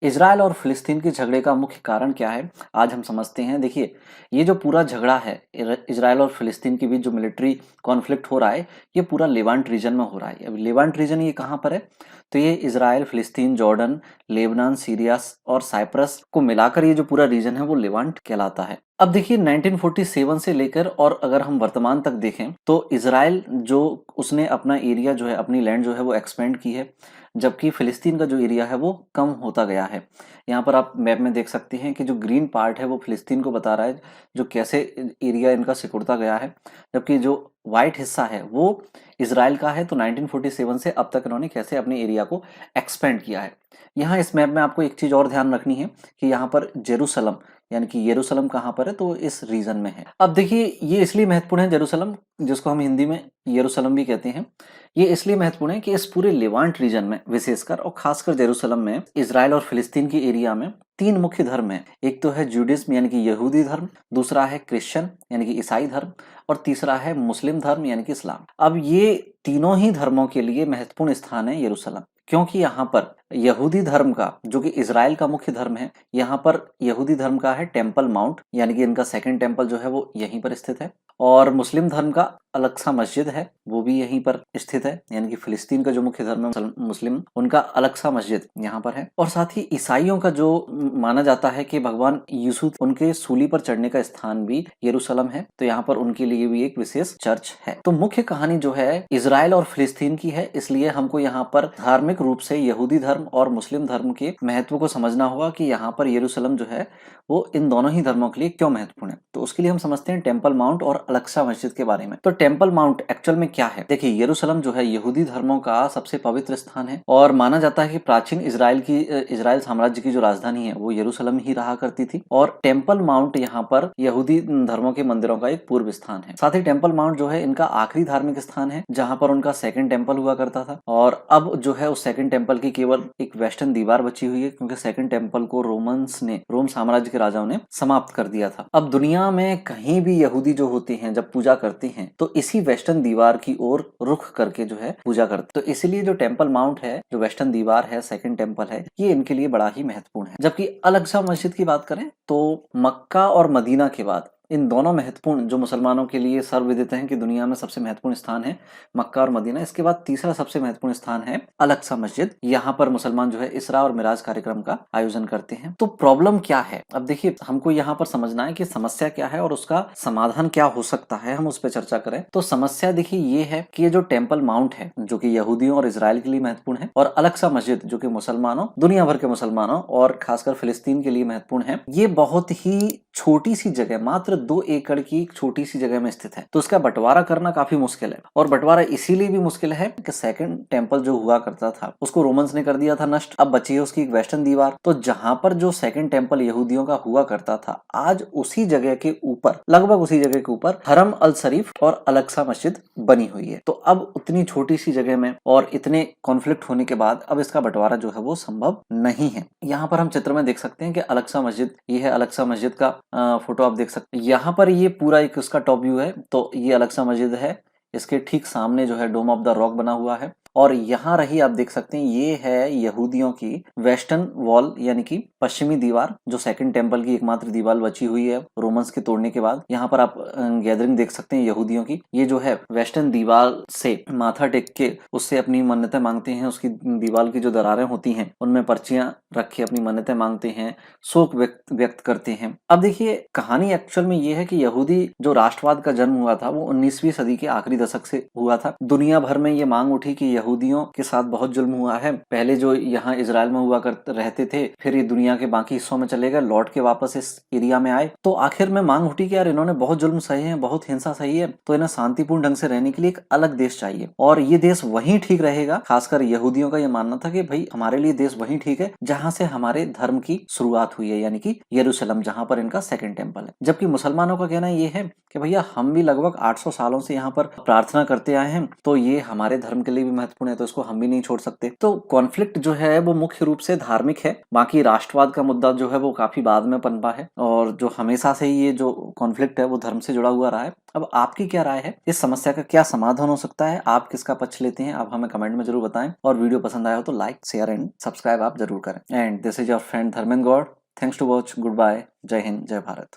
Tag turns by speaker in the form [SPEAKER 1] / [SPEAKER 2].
[SPEAKER 1] Israel और फिलिस्तीन के झगड़े का मुख्य कारण क्या है, आज हम समझते हैं। देखिए, ये जो पूरा झगड़ा है इजराइल और फिलिस्तीन के बीच जो मिलिट्री कॉन्फ्लिक्ट हो रहा है, ये पूरा लेवांट रीजन में हो रहा है। अब लेवांट रीजन ये कहाँ पर है? तो ये इजराइल, फिलिस्तीन, जॉर्डन, लेबनान, सीरिया और साइप्रस को मिलाकर ये जो पूरा रीजन है वो लेवांट कहलाता है। अब देखिए 1947 से लेकर और अगर हम वर्तमान तक देखें तो इजराइल जो उसने अपना एरिया जो है, अपनी लैंड जो है वो एक्सपेंड की है, जबकि फिलिस्तीन का जो एरिया है वो कम होता गया है। यहाँ पर आप मैप में देख सकते हैं कि जो ग्रीन पार्ट है वो फिलिस्तीन को बता रहा है, जो कैसे एरिया इनका सिकुड़ता गया है, जबकि जो व्हाइट हिस्सा है वो इजराइल का है। तो 1947 से अब तक इन्होंने कैसे अपने एरिया को एक्सपेंड किया है। यहाँ इस मैप में आपको एक चीज और ध्यान रखनी है कि यहाँ पर जेरूसलम यानी कि यरूशलेम कहाँ पर है, तो इस रीजन में है। अब देखिए ये इसलिए महत्वपूर्ण है जेरूसलम, जिसको हम हिंदी में यरूशलेम भी कहते हैं। ये इसलिए महत्वपूर्ण है कि इस पूरे लेवांट रीजन में विशेषकर और खासकर जेरूसलम में, इजराइल और फिलिस्तीन की एरिया में तीन मुख्य धर्म हैं। एक तो है जूडिज्म यानी कि यहूदी धर्म, दूसरा है क्रिश्चियन यानी कि ईसाई धर्म, और तीसरा है मुस्लिम धर्म यानी कि इस्लाम। अब ये तीनों ही धर्मों के लिए महत्वपूर्ण स्थान है यरूशलेम, क्योंकि यहाँ पर यहूदी धर्म का, जो कि इजराइल का मुख्य धर्म है, यहाँ पर यहूदी धर्म का है टेम्पल माउंट, यानी कि इनका सेकंड टेम्पल जो है वो यहीं पर स्थित है। और मुस्लिम धर्म का अलग-सा मस्जिद है, वो भी यहीं पर स्थित है, यानी कि फिलिस्तीन का जो मुख्य धर्म है मुस्लिम, उनका अलग-सा मस्जिद यहाँ पर है। और साथ ही ईसाइयों का जो माना जाता है कि भगवान यीशु उनके सूली पर चढ़ने का स्थान भी यरूशलेम है, तो यहाँ पर उनके लिए भी एक विशेष चर्च है। तो मुख्य कहानी जो है इजराइल और फिलिस्तीन की है, इसलिए हमको यहाँ पर धार्मिक रूप से यहूदी धर्म और मुस्लिम धर्म के महत्व को समझना होगा कि यहाँ पर यरूशलेम जो है वो इन दोनों ही धर्मों के लिए क्यों महत्वपूर्ण है। तो उसके लिए हम समझते हैं टेम्पल माउंट और अलक्सा मस्जिद के बारे में। तो टेम्पल माउंट एक्चुअल में क्या है? देखिए, यरूशलेम जो है यहूदी धर्मों का सबसे पवित्र स्थान है और माना जाता है कि प्राचीन इजराइल साम्राज्य की जो राजधानी है वो यरूशलेम ही रहा करती थी। और टेम्पल माउंट यहाँ पर यहूदी धर्मों के मंदिरों का एक पूर्व स्थान है। साथ ही टेम्पल माउंट जो है इनका आखिरी धार्मिक स्थान है, जहाँ पर उनका सेकंड टेम्पल हुआ करता था। और अब जो है उस सेकंड टेम्पल की केवल एक वेस्टर्न दीवार बची हुई है, क्योंकि सेकंड टेम्पल को रोम साम्राज्य के राजाओं ने समाप्त कर दिया था। अब दुनिया में कहीं भी यहूदी जो होते हैं जब पूजा करते हैं तो इसी वेस्टर्न दीवार की ओर रुख करके जो है पूजा करते। तो इसीलिए जो टेम्पल माउंट है, जो वेस्टर्न दीवार है, सेकंड टेम्पल है, ये इनके लिए बड़ा ही महत्वपूर्ण है। जबकि अल अक्सा मस्जिद की बात करें तो मक्का और मदीना के बाद इन दोनों महत्वपूर्ण, जो मुसलमानों के लिए सर्वविदित हैं कि दुनिया में सबसे महत्वपूर्ण स्थान है मक्का और मदीना, इसके बाद तीसरा सबसे महत्वपूर्ण स्थान है अल अक्सा मस्जिद। यहाँ पर मुसलमान जो है इसरा और मिराज कार्यक्रम का आयोजन करते हैं। तो प्रॉब्लम क्या है? अब देखिए, हमको यहाँ पर समझना है कि समस्या क्या है और उसका समाधान क्या हो सकता है, हम उस पर चर्चा करें। तो समस्या देखिए ये है कि ये जो टेम्पल माउंट है, जो कि यहूदियों और इसराइल के लिए महत्वपूर्ण है, और अल अक्सा मस्जिद जो कि मुसलमानों, दुनिया भर के मुसलमानों और खासकर फिलिस्तीन के लिए महत्वपूर्ण है, ये बहुत ही छोटी सी जगह, मात्र 2 एकड़ की एक छोटी सी जगह में स्थित है। तो उसका बंटवारा करना काफी मुश्किल है, और बंटवारा इसीलिए भी मुश्किल है कि सेकंड टेम्पल जो हुआ करता था उसको रोमन्स ने कर दिया था नष्ट। अब बची है उसकी एक वेस्टर्न दीवार। तो जहां पर जो सेकंड टेम्पल यहूदियों का हुआ करता था, आज उसी जगह के ऊपर, लगभग उसी जगह के ऊपर हरम अल शरीफ और अल अक्सा मस्जिद बनी हुई है। तो अब उतनी छोटी सी जगह में और इतने कॉन्फ्लिक्ट होने के बाद अब इसका बंटवारा जो है वो संभव नहीं है। यहाँ पर हम चित्र में देख सकते हैं कि अल अक्सा मस्जिद, ये है अल अक्सा मस्जिद का फोटो आप देख सकते हैं। यहाँ पर ये पूरा एक उसका टॉप व्यू है। तो ये अल अक्सा मस्जिद है, इसके ठीक सामने जो है डोम ऑफ द रॉक बना हुआ है। और यहाँ रही, आप देख सकते हैं, ये है यहूदियों की वेस्टर्न वॉल यानी कि पश्चिमी दीवार, जो सेकंड टेम्पल की एकमात्र दीवार बची हुई है रोमन्स के तोड़ने के बाद। यहाँ पर आप गैदरिंग देख सकते हैं यहूदियों की। ये जो है वेस्टर्न दीवार से माथा टेक के उससे अपनी मन्नतें मांगते हैं। उसकी दीवार की जो दरारें होती हैं उनमें पर्चियां रख के अपनी मन्नतें मांगते हैं, शोक व्यक्त करते हैं। अब देखिए, कहानी एक्चुअल में ये है कि यहूदी जो राष्ट्रवाद का जन्म हुआ था वो 19वीं सदी के आखिरी दशक से हुआ था। दुनिया भर में ये मांग उठी कि यहूदियों के साथ बहुत जुल्म हुआ है। पहले जो यहाँ इजराइल में हुआ करते रहते थे, फिर ये दुनिया के बाकी हिस्सों में चले गए, लौट के वापस इस एरिया में आए। तो आखिर में मांग उठी कि यार इन्होंने बहुत जुल्म सहे हैं, बहुत हिंसा सही है, तो इन्हें शांतिपूर्ण ढंग से रहने के लिए एक अलग देश चाहिए, और ये देश वहीं ठीक रहेगा। खासकर यहूदियों का ये मानना था कि भाई हमारे लिए देश वहीं ठीक है जहां से हमारे धर्म की शुरुआत हुई है, यानी कि यरूशलेम, जहां पर इनका सेकंड टेम्पल है। जबकि मुसलमानों का कहना ये है कि भैया हम भी लगभग 800 सालों से यहाँ पर प्रार्थना करते आए हैं, तो ये हमारे धर्म के लिए भी महत्वपूर्ण है तो इसको हम भी नहीं छोड़ सकते। तो कॉन्फ्लिक्ट जो है वो मुख्य रूप से धार्मिक है, बाकी राष्ट्रवाद का मुद्दा जो है वो काफी बाद में पनपा है, और जो हमेशा से ही ये जो कॉन्फ्लिक्ट है वो धर्म से जुड़ा हुआ रहा है। अब आपकी क्या राय है, इस समस्या का क्या समाधान हो सकता है, आप किसका पक्ष लेते हैं, आप हमें कमेंट में जरूर बताएं, और वीडियो पसंद आया हो तो लाइक शेयर एंड सब्सक्राइब आप जरूर करें। And this is your friend Dharmendra Gaur. Thanks to watch. Goodbye. जय हिंद, जय भारत।